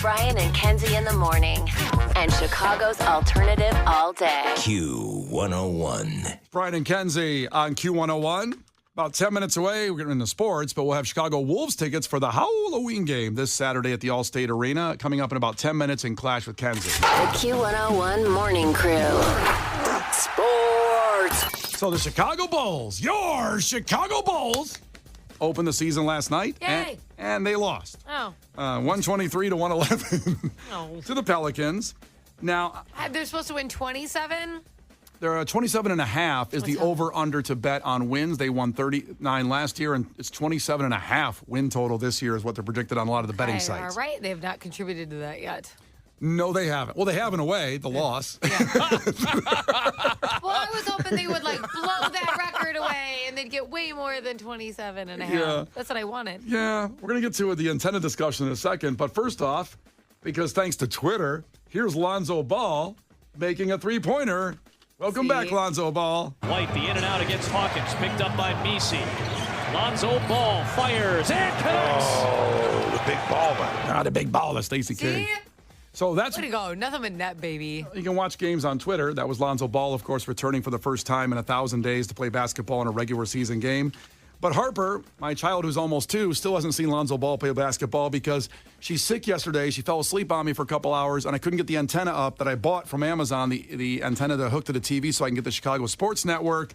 Brian and Kenzie in the morning. And Chicago's alternative all day. Q101. Brian and Kenzie on Q101. About 10 minutes away, we're getting into sports, but we'll have Chicago Wolves tickets for the Halloween game this Saturday at the Allstate Arena. Coming up in about 10 minutes in Clash with Kenzie. The Q101 Morning Crew. Sports. So the Chicago Bulls, your Chicago Bulls, opened the season last night. Yay. And they lost. Oh. 123 to 111 to the Pelicans. Now, They're supposed to win 27? they're 27.5 is the over-under to bet on wins. They won 39 last year, and it's 27.5 win total this year is what they're predicted on a lot of the betting sites. All right. They have not contributed to that yet. No, they haven't. Well, they have in a way, the loss. Well, I was hoping they would, blow that record away and they'd get way more than 27.5. Yeah. That's what I wanted. Yeah, we're going to get to the antenna discussion in a second. But first off, because thanks to Twitter, here's Lonzo Ball making a three-pointer. Welcome back, Lonzo Ball. White, the in and out against Hawkins, picked up by Misi. Lonzo Ball fires and connects. Oh, the big baller. Not a big baller, Stacey King. See? So that's Way to go. Nothing but net, baby. You can watch games on Twitter. That was Lonzo Ball, of course, returning for the first time in 1,000 days to play basketball in a regular season game. But Harper, my child who's almost 2, still hasn't seen Lonzo Ball play basketball because she's sick yesterday. She fell asleep on me for a couple hours, and I couldn't get the antenna up that I bought from Amazon, the antenna to hook to the TV so I can get the Chicago Sports Network.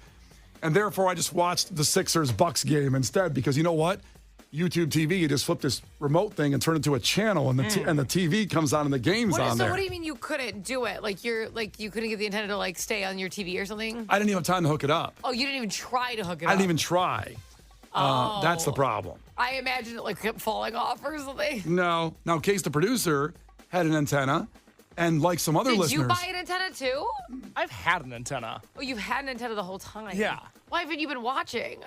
And therefore, I just watched the Sixers-Bucks game instead because you know what? YouTube TV, you just flip this remote thing and turn it to a channel, and the TV comes on and the game's on there. So what do you mean you couldn't do it? You couldn't get the antenna to stay on your TV or something? I didn't even have time to hook it up. Oh, you didn't even try to hook it up? I didn't even try. That's the problem. I imagine it kept falling off or something. No. Now, Case, the producer, had an antenna, and like some other listeners. Did you buy an antenna too? I've had an antenna. Oh, you've had an antenna the whole time? Yeah. Why haven't you been watching?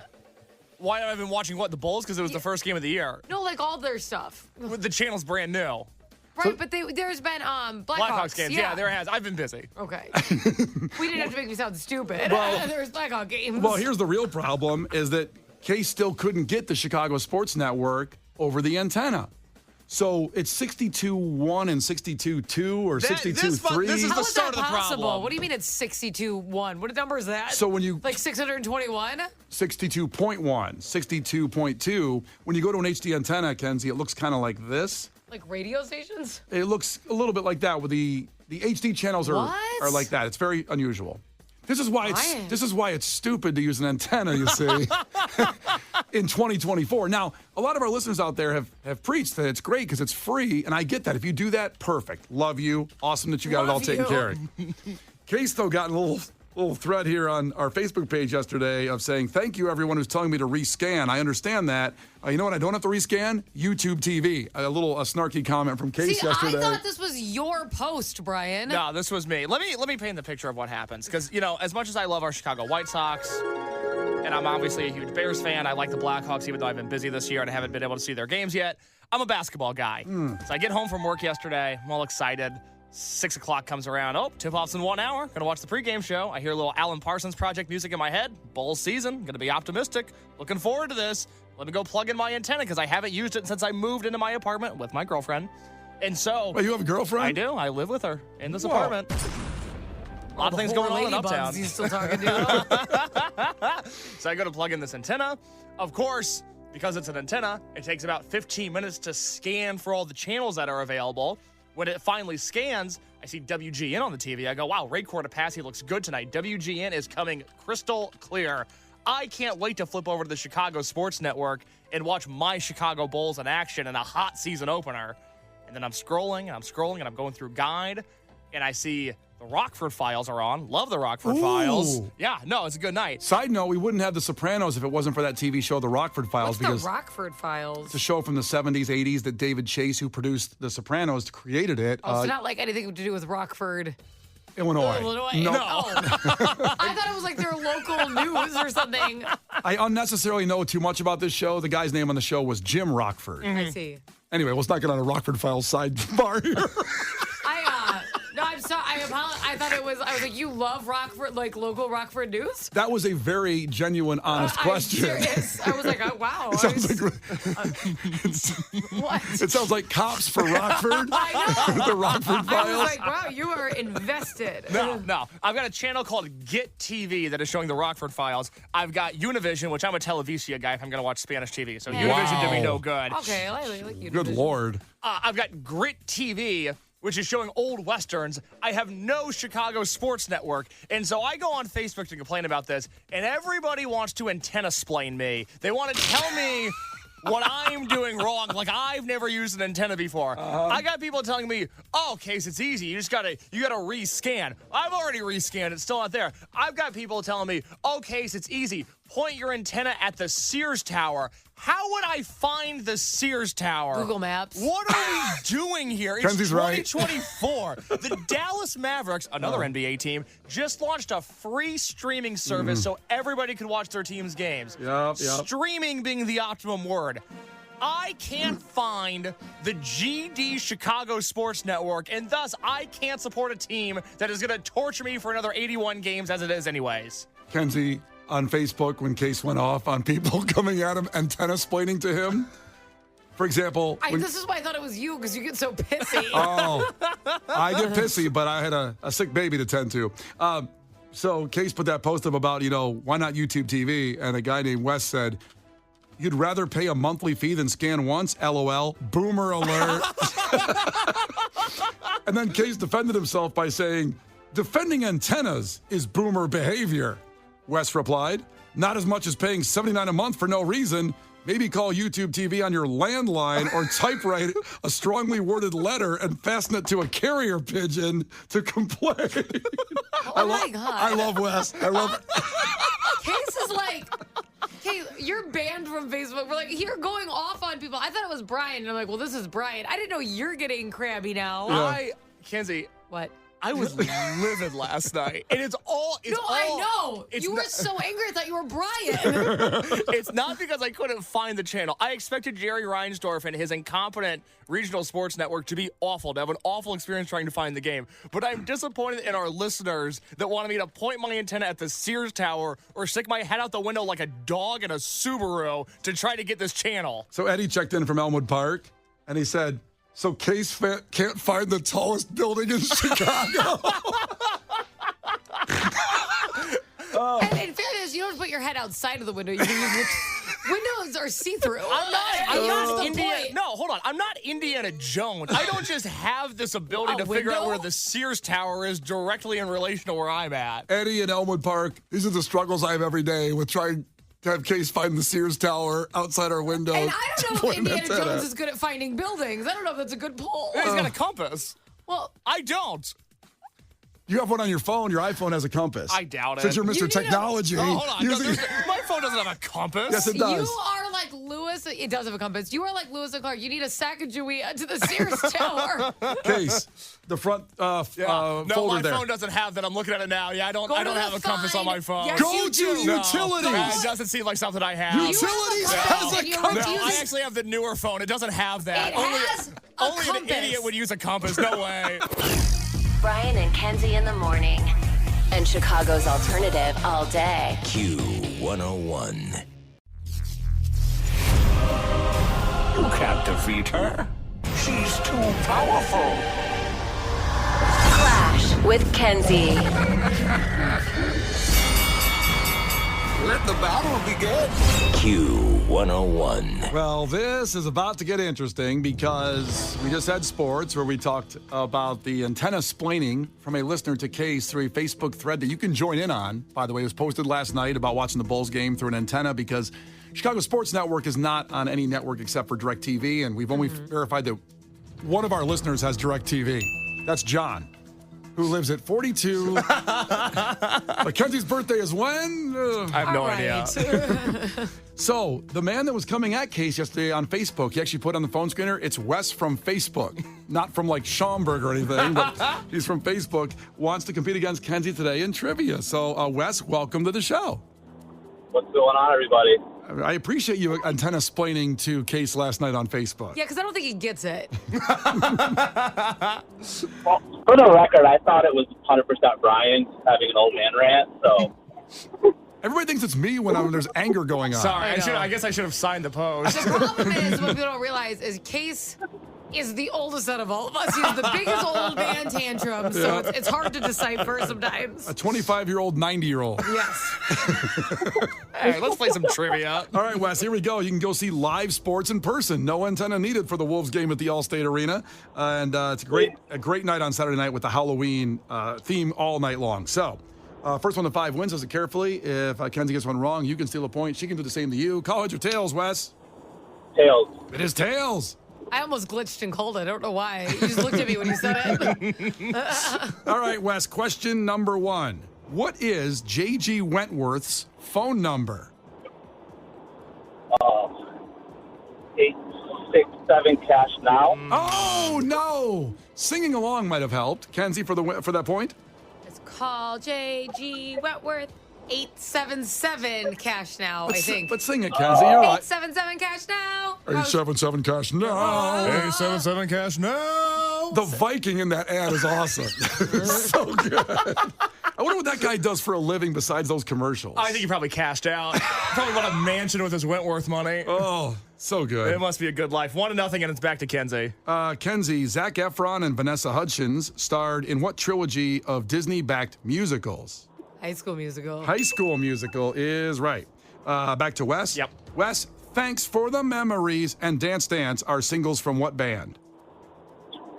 Why have I been watching what? The Bulls? Because it was the first game of the year. No, all their stuff. The channel's brand new. Right, but there's been Blackhawks games. Yeah, there has. I've been busy. Okay. We didn't have to make me sound stupid. Well, there was Blackhawk games. Well, here's the real problem is that Case still couldn't get the Chicago Sports Network over the antenna. So it's 62-1 and 62-2 or 62-3. This is How the is start that of the possible? problem. What do you mean it's 62-1? What number is that? So when you 621? 62.1, 62.2. When you go to an HD antenna, Kenzie, it looks kind of like this. Like radio stations? It looks a little bit like that. With the HD channels are like that. It's very unusual. This is why it's stupid to use an antenna, you see, in 2024. Now, a lot of our listeners out there have preached that it's great because it's free, and I get that. If you do that, perfect. Love you. Awesome that you got it all taken care of. Case, though, got a little thread here on our Facebook page yesterday of saying, thank you, everyone who's telling me to rescan. I understand that. You know what I don't have to rescan? YouTube TV. A snarky comment from Case yesterday. I thought this was your post, Brian. No, this was me. Let me paint the picture of what happens. Because, as much as I love our Chicago White Sox, and I'm obviously a huge Bears fan, I like the Blackhawks, even though I've been busy this year and I haven't been able to see their games yet. I'm a basketball guy. So I get home from work yesterday. I'm all excited. 6 o'clock comes around. Oh, tip-off's in 1 hour. Gonna watch the pregame show. I hear a little Alan Parsons Project music in my head. Bulls season. Gonna be optimistic. Looking forward to this. Let me go plug in my antenna because I haven't used it since I moved into my apartment with my girlfriend. And so... Wait, you have a girlfriend? I do. I live with her in this apartment. A lot of things going on in Uptown. He's still talking to. So I go to plug in this antenna. Of course, because it's an antenna, it takes about 15 minutes to scan for all the channels that are available. When it finally scans, I see WGN on the TV. I go, wow, Ray Cortopassi looks good tonight. WGN is coming crystal clear. I can't wait to flip over to the Chicago Sports Network and watch my Chicago Bulls in action in a hot season opener. And then I'm scrolling, and I'm going through Guide, and I see the Rockford Files are on. Love the Rockford Files. Yeah, no, it's a good night. Side note, we wouldn't have The Sopranos if it wasn't for that TV show, The Rockford Files. What's the Rockford Files? It's a show from the 70s, 80s that David Chase, who produced The Sopranos, created it. Oh, so not like anything to do with Rockford, Illinois. No. I thought it was like their local news or something. I unnecessarily know too much about this show. The guy's name on the show was Jim Rockford. I see. Anyway, let's not get on a Rockford Files sidebar here. No, I'm I thought it was. I was like, you love Rockford, like local Rockford news. That was a very genuine, honest question. I'm serious. I was like, oh, wow. It sounds What? It sounds like Cops for Rockford. I know. The Rockford I was Files. like, wow, you are invested. No. I've got a channel called Get TV that is showing the Rockford Files. I've got Univision, which I'm a Televisia guy if I'm going to watch Spanish TV. So Univision did me no good. Okay, I like you. Good Lord. I've got Grit TV, which is showing old westerns. I have no Chicago sports network. And so I go on Facebook to complain about this, and everybody wants to antenna-splain me. They want to tell me what I'm doing wrong. Like, I've never used an antenna before. I got people telling me, oh, Case, it's easy. You gotta rescan. I've already rescanned. It's still not there. I've got people telling me, oh, Case, it's easy. Point your antenna at the Sears Tower. How would I find the Sears Tower? Google Maps. What are we doing here? It's Kenzie's right. 2024. The Dallas Mavericks, another NBA team, just launched a free streaming service so everybody could watch their team's games. Yep. Streaming being the optimum word. I can't find the GD Chicago Sports Network, and thus I can't support a team that is going to torture me for another 81 games as it is anyways. Kenzie, on Facebook, when Case went off on people coming at him, antenna-splaining to him. For example... This is why I thought it was you, because you get so pissy. Oh, I get pissy, but I had a sick baby to tend to. So Case put that post up about, why not YouTube TV? And a guy named Wes said, you'd rather pay a monthly fee than scan once? LOL. Boomer alert. And then Case defended himself by saying, defending antennas is boomer behavior. Wes replied, not as much as paying $79 a month for no reason. Maybe call YouTube TV on your landline or typewrite a strongly worded letter and fasten it to a carrier pigeon to complain. My God. I love Wes. I love Case is like, hey, you're banned from Facebook. We're like, you're going off on people. I thought it was Brian. And I'm like, well, this is Brian. I didn't know you're getting crabby now. Kenzie, What? I was livid last night. And I know. You were so angry. I thought you were Brian. It's not because I couldn't find the channel. I expected Jerry Reinsdorf and his incompetent regional sports network to be awful, to have an awful experience trying to find the game. But I'm disappointed in our listeners that wanted me to point my antenna at the Sears Tower or stick my head out the window like a dog in a Subaru to try to get this channel. So Eddie checked in from Elmwood Park, and he said, so Case can't find the tallest building in Chicago. And in fairness, you don't put your head outside of the window. You can use windows are see-through. I'm not the Indiana. point. No, hold on. I'm not Indiana Jones. I don't just have this ability to figure out where the Sears Tower is directly in relation to where I'm at. Eddie in Elmwood Park, these are the struggles I have every day with trying to have Case find the Sears Tower outside our window. And I don't know if Indiana Jones is good at finding buildings. I don't know if that's a good poll. He's got a compass. Well, I don't. You have one on your phone. Your iPhone has a compass. I doubt it. Since you're Mr. Technology. Oh, hold on. My phone doesn't have a compass. Yes, it does. you are like Lewis. It does have a compass. You are like Lewis and Clark. You need a Sacagawea to the Sears Tower. Case, the front No, folder my there. phone doesn't have that. I'm looking at it now. Yeah, I don't have a compass on my phone. Yes, Go you to do. utilities. It doesn't seem like something I have. Utilities You has have a a compass. No, I actually have the newer phone. It doesn't have that. It has a only an compass. idiot would use a compass. No way. Brian and Kenzie in the morning. And Chicago's alternative all day. Q101. You can't defeat her. She's too powerful. Clash with Kenzie. Let the battle begin. Q101. Well, this is about to get interesting because we just had sports where we talked about the antenna splaining from a listener to Case through a Facebook thread that you can join in on. By the way, it was posted last night about watching the Bulls game through an antenna because Chicago Sports Network is not on any network except for DirecTV, and we've only verified that one of our listeners has DirecTV. That's John, who lives at 42. Mackenzie's birthday is when? I have no idea. So, the man that was coming at Case yesterday on Facebook, he actually put on the phone screener, it's Wes from Facebook. Not from like Schaumburg or anything, but he's from Facebook, wants to compete against Kenzie today in trivia. So, Wes, welcome to the show. What's going on, everybody? I appreciate you antenna-splaining to Case last night on Facebook. Yeah, because I don't think he gets it. Well, for the record, I thought it was 100% Brian having an old man rant, so... Everybody thinks it's me when there's anger going on. Sorry, I guess I should have signed the post. The problem is, what people don't realize is Case is the oldest out of all of us. He has the biggest old man tantrum, so it's hard to decipher sometimes. A 25-year-old, 90-year-old. Yes. Hey, let's play some trivia. All right, Wes, here we go. You can go see live sports in person. No antenna needed for the Wolves game at the Allstate Arena. And it's a great night on Saturday night with the Halloween theme all night long. So, first one to 5 wins. Listen carefully. If Kenzie gets one wrong, you can steal a point. She can do the same to you. Call it your tails, Wes. Tails. It is tails. I almost glitched and called it. I don't know why. You just looked at me when you said it. All right, Wes, question number 1. What is J.G. Wentworth's phone number? 867 cash now. Oh, no. Singing along might have helped. Kenzie, for that point? It's call J.G. Wentworth 877 cash now, I think. Let's sing it, Kenzie. You're right. 877 cash now. 877 cash now. 877 cash now. The Viking in that ad is awesome. So good. I wonder what that guy does for a living besides those commercials. I think he probably cashed out. Probably bought a mansion with his Wentworth money. Oh, so good. It must be a good life. 1-0, and it's back to Kenzie. Kenzie, Zac Efron and Vanessa Hudgens starred in what trilogy of Disney-backed musicals? High School Musical. High School Musical is right. Back to Wes. Yep. Wes, Thanks for the Memories and Dance Dance are singles from what band?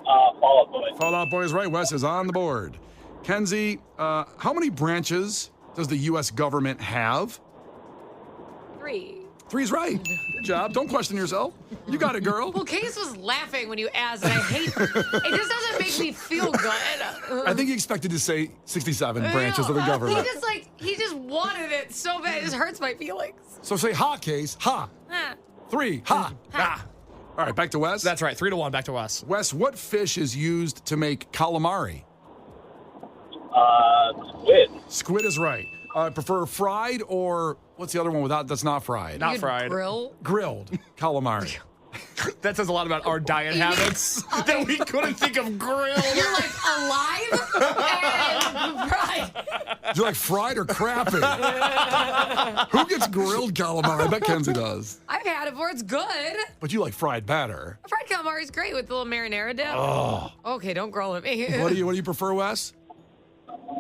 Fall Out Boy. Fall Out Boy is right. Wes is on the board. Kenzie, how many branches does the U.S. government have? 3. 3 is right. Good job. Don't question yourself. You got it, girl. Well, Case was laughing when you asked, and I hate it. It just doesn't make me feel good. I think he expected to say 67 branches of the government. He just wanted it so bad. It just hurts my feelings. So say ha, Case. Ha. 3. Ha. Ah, All right, back to Wes. that's right. 3-1, back to Wes. Wes, what fish is used to make calamari? Squid. Squid is right. Prefer fried or what's the other one without that's not fried? Not You'd fried. Grill. Grilled calamari. That says a lot about our diet habits that we couldn't think of grill. You're like alive and fried. Do you like fried or crappy? Who gets grilled calamari? I bet Kenzie does. I've had it before. It's good. But you like fried batter. Fried calamari is great with a little marinara dip. Oh. Okay, don't growl at me. What do you prefer, Wes?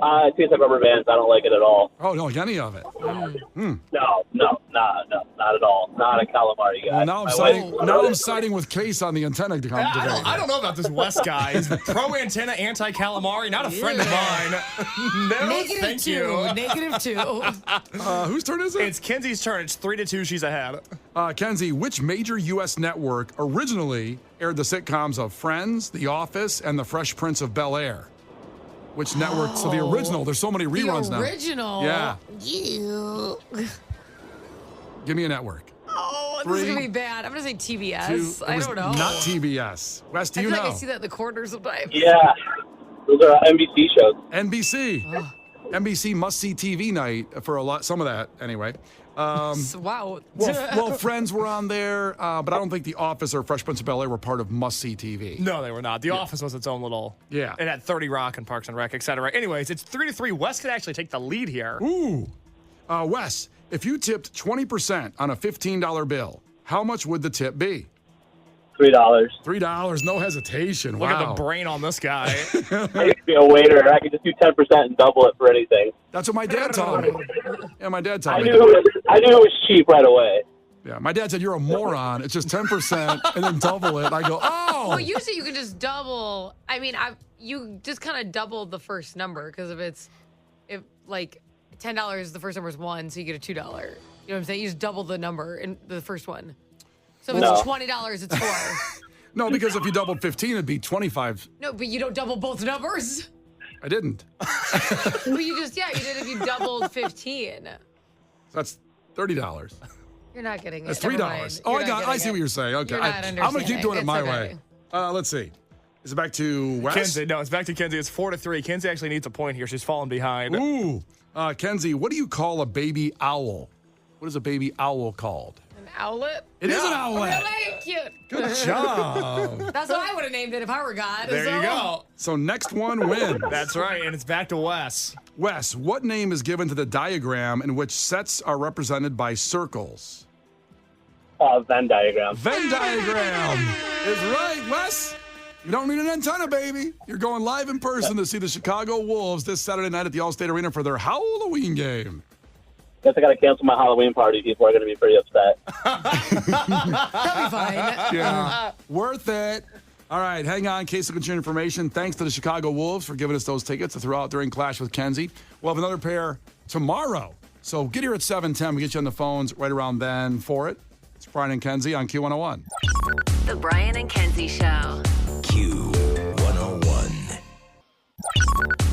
It tastes like rubber bands. I don't like it at all. Oh, no, like any of it. No, not at all. Not a calamari guy. Well, now I'm siding with Case on the antenna debate. I don't know about this West guy. He's pro-antenna, anti-calamari, not a friend of mine. No, Negative thank 2. you. Negative 2. Whose turn is it? It's Kenzie's turn. It's 3-2. She's ahead. Kenzie, which major U.S. network originally aired the sitcoms of Friends, The Office, and The Fresh Prince of Bel-Air? Which network? So the original. There's so many reruns now. The original. Yeah. You. Give me a network. Oh, this 3, is going to be bad. I'm going to say TBS. 2, I don't know. Not TBS. Wes, do I you feel know? like I see that in the corner sometimes. Yeah. Those are NBC shows. NBC. NBC must-see TV night for some of that, anyway. Wow. Well, Friends were on there, but I don't think The Office or Fresh Prince of Bel-Air were part of must-see TV. No, they were not. The Office was its own little... Yeah. It had 30 Rock and Parks and Rec, etc. Anyways, it's 3-3. Wes could actually take the lead here. Ooh. Wes, if you tipped 20% on a $15 bill, how much would the tip be? $3. $3, no hesitation. Look Wow. at the brain on this guy. I used to be a waiter. I could just do 10% and double it for anything. That's what my dad taught me. Yeah, my dad taught I me. knew it was cheap right away. Yeah, my dad said, you're a moron. It's just 10% and then double it. I go, oh. Well, usually you can just double. I mean, you just kind of double the first number because if like $10, the first number is 1, so you get a $2. You know what I'm saying? You just double the number in the first one. So if it's $20, it's 4. No, because if you doubled 15, it'd be 25. No, but you don't double both numbers. I didn't. But you did if you doubled 15. That's $30. You're not getting it. That's Never $3. mind. Oh, You're not I getting see it. what you're saying. Okay. You're not I'm going to keep doing it understanding. my It's way. okay. Let's see. Is it back to Wes? Kenzie, no, it's back to Kenzie. It's 4-3. Kenzie actually needs a point here. She's falling behind. Ooh. Kenzie, what do you call a baby owl? What is a baby owl called? An owlet? It is an owlet. Really cute. Good job. That's what I would have named it if I were God. There you go. So next one wins. That's right, and it's back to Wes. Wes, what name is given to the diagram in which sets are represented by circles? Venn diagram. Venn diagram is right, Wes. You don't need an antenna, baby. You're going live in person to see the Chicago Wolves this Saturday night at the Allstate Arena for their Halloween game. Guess I got to cancel my Halloween party. People are going to be pretty upset. That'll be fine. Yeah, worth it. All right, hang on. Case of concern information. Thanks to the Chicago Wolves for giving us those tickets to throw out during Clash with Kenzie. We'll have another pair tomorrow. So get here at 7:10. We get you on the phones right around then for it. It's Brian and Kenzie on Q101. The Brian and Kenzie Show. Q101.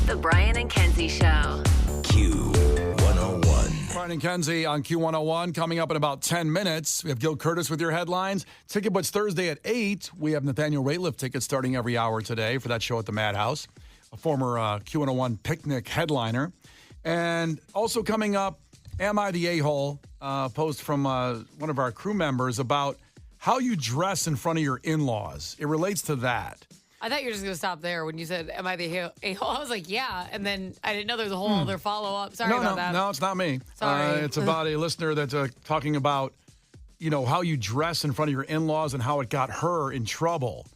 The Brian and Kenzie Show. Q101. Brian and Kenzie on Q101 coming up in about 10 minutes. We have Gil Curtis with your headlines. Ticket Butts Thursday at 8. We have Nathaniel Rateliff tickets starting every hour today for that show at the Madhouse, a former Q101 picnic headliner. And also coming up, Am I the A-hole? Post from one of our crew members about how you dress in front of your in-laws. It relates to that. I thought you were just going to stop there when you said, am I the a-hole? I was like, yeah. And then I didn't know there was a whole other follow-up. Sorry about that. No, it's not me. Sorry. It's about a listener that's talking about, how you dress in front of your in-laws and how it got her in trouble.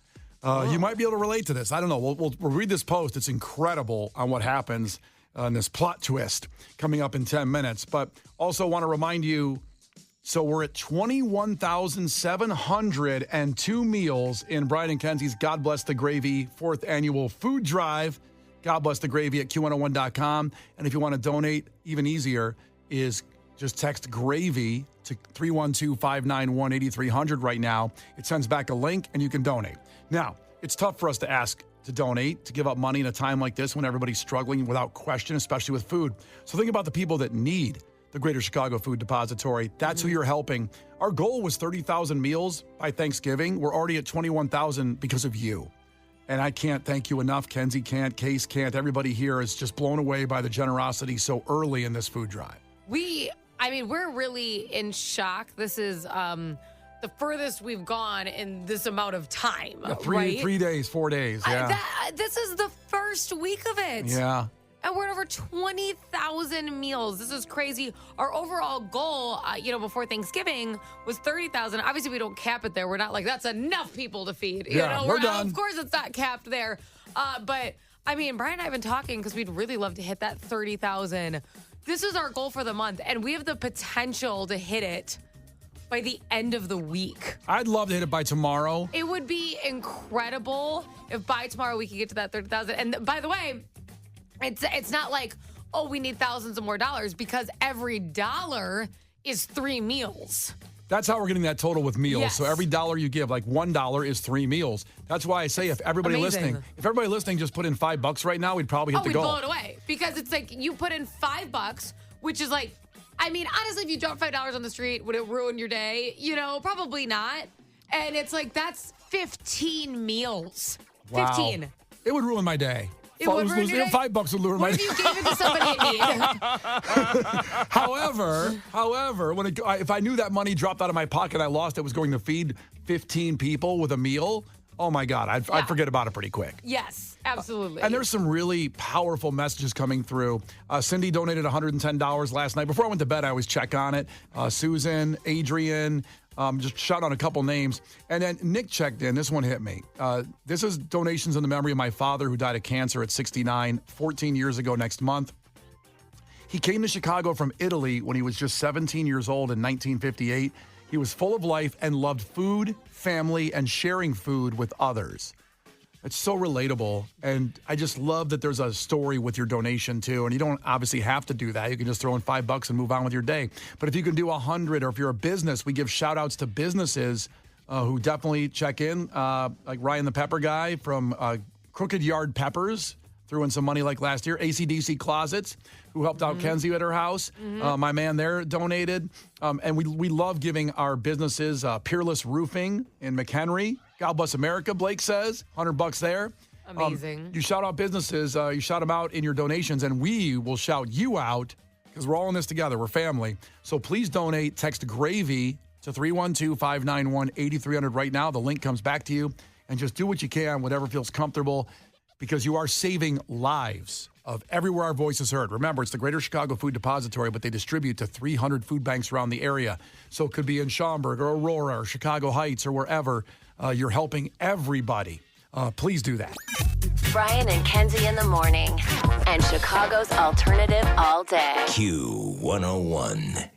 You might be able to relate to this. I don't know. We'll read this post. It's incredible on what happens in this plot twist coming up in 10 minutes. But also want to remind you, so we're at 21,702 meals in Brian and Kenzie's God Bless the Gravy 4th annual food drive. God Bless the Gravy at Q101.com. And if you want to donate, even easier is just text GRAVY to 312-591-8300 right now. It sends back a link and you can donate. Now, it's tough for us to ask to donate, to give up money in a time like this when everybody's struggling without question, especially with food. So think about the people that need the Greater Chicago Food Depository. That's who you're helping. Our goal was 30,000 meals by Thanksgiving. We're already at 21,000 because of you. And I can't thank you enough. Kenzie can't, Case can't. Everybody here is just blown away by the generosity so early in this food drive. We're really in shock. This is the furthest we've gone in this amount of time, right? 3 days, 4 days, yeah. This is the first week of it. Yeah. And we're at over 20,000 meals. This is crazy. Our overall goal, before Thanksgiving was 30,000. Obviously, we don't cap it there. We're not like, that's enough people to feed. We're done. Of course, it's not capped there. But, Brian and I have been talking because we'd really love to hit that 30,000. This is our goal for the month, and we have the potential to hit it by the end of the week. I'd love to hit it by tomorrow. It would be incredible if by tomorrow we could get to that 30,000. And by the way, it's not like, oh, we need thousands of more dollars, because every dollar is 3 meals. That's how we're getting that total with meals. Yes. So every dollar you give, like $1 is 3 meals. That's why I say if everybody listening just put in $5 right now, we'd probably hit the goal. We'd blow it away, because it's like you put in $5, which is like, honestly, if you dropped $5 on the street, would it ruin your day? Probably not. And it's like, that's 15 meals. Wow. 15. It would ruin my day. It would ruin your day? $5 would ruin my day. What if you gave it to somebody in need? However, if I knew that money dropped out of my pocket, I lost it, was going to feed 15 people with a meal, oh my God, I'd forget about it pretty quick. Yes, absolutely. And there's some really powerful messages coming through. Cindy donated $110 last night. Before I went to bed, I always check on it. Susan, Adrian, just shout out a couple names. And then Nick checked in. This one hit me. This is donations in the memory of my father, who died of cancer at 69, 14 years ago next month. He came to Chicago from Italy when he was just 17 years old in 1958. He was full of life and loved food, family, and sharing food with others. It's so relatable, and I just love that there's a story with your donation, too. And you don't obviously have to do that. You can just throw in $5 and move on with your day. But if you can do 100, or if you're a business, we give shout-outs to businesses who definitely check in, like Ryan the Pepper Guy from Crooked Yard Peppers, threw in some money like last year. AC/DC Closets, who helped out Kenzie at her house. My man there donated. And we love giving our businesses Peerless Roofing in McHenry. God bless America, Blake says. $100 there. Amazing. You shout out businesses, you shout them out in your donations, and we will shout you out because we're all in this together. We're family. So please donate. Text GRAVY to 312-591-8300 right now. The link comes back to you. And just do what you can, whatever feels comfortable, because you are saving lives of everywhere our voice is heard. Remember, it's the Greater Chicago Food Depository, but they distribute to 300 food banks around the area. So it could be in Schaumburg or Aurora or Chicago Heights or wherever. You're helping everybody. Please do that. Brian and Kenzie in the morning. And Chicago's alternative all day. Q101.